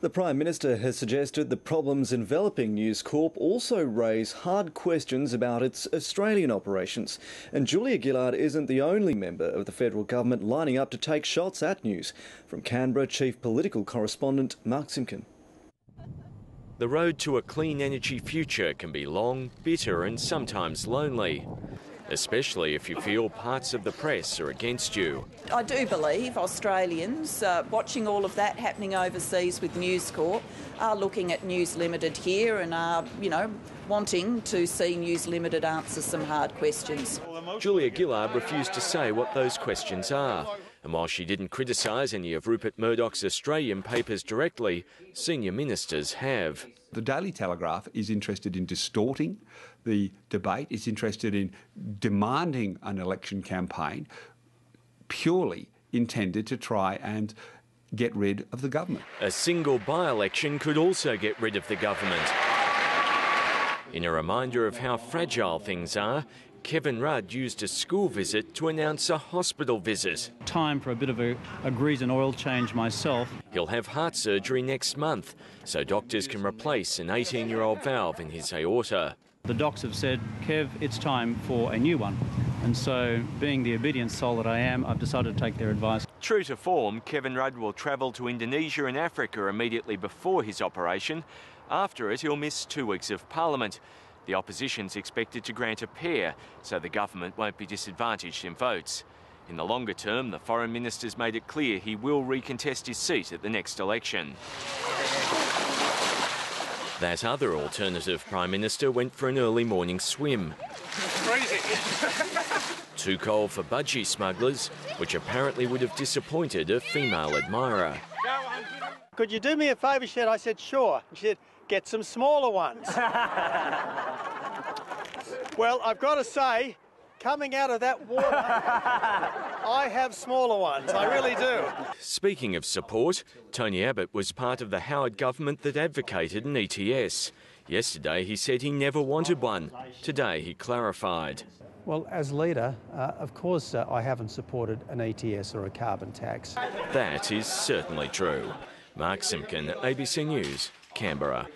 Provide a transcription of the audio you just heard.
The Prime Minister has suggested the problems enveloping News Corp also raise hard questions about its Australian operations. And Julia Gillard isn't the only member of the federal government lining up to take shots at News. From Canberra, Chief Political Correspondent Mark Simpkin. The road to a clean energy future can be long, bitter and sometimes lonely, especially if you feel parts of the press are against you. I do believe Australians, watching all of that happening overseas with News Corp, are looking at News Limited here and are, wanting to see News Limited answer some hard questions. Julia Gillard refused to say what those questions are. And while she didn't criticise any of Rupert Murdoch's Australian papers directly, senior ministers have. The Daily Telegraph is interested in distorting the debate, is interested in demanding an election campaign purely intended to try and get rid of the government. A single by-election could also get rid of the government. In a reminder of how fragile things are, Kevin Rudd used a school visit to announce a hospital visit. Time for a bit of a grease and oil change myself. He'll have heart surgery next month, so doctors can replace an 18-year-old valve in his aorta. The docs have said, Kev, it's time for a new one. And so, being the obedient soul that I am, I've decided to take their advice. True to form, Kevin Rudd will travel to Indonesia and Africa immediately before his operation. After it, he'll miss 2 weeks of Parliament. The opposition's expected to grant a pair, so the government won't be disadvantaged in votes. In the longer term, the Foreign Minister's made it clear he will recontest his seat at the next election. That other alternative Prime Minister went for an early morning swim. Too cold for budgie smugglers, which apparently would have disappointed a female admirer. Could you do me a favour, she said. I said, sure. She said, get some smaller ones. Well, I've got to say, coming out of that water, I have smaller ones, I really do. Speaking of support, Tony Abbott was part of the Howard government that advocated an ETS. Yesterday he said he never wanted one. Today he clarified. Well, as leader, of course I haven't supported an ETS or a carbon tax. That is certainly true. Mark Simpkin, ABC News, Canberra.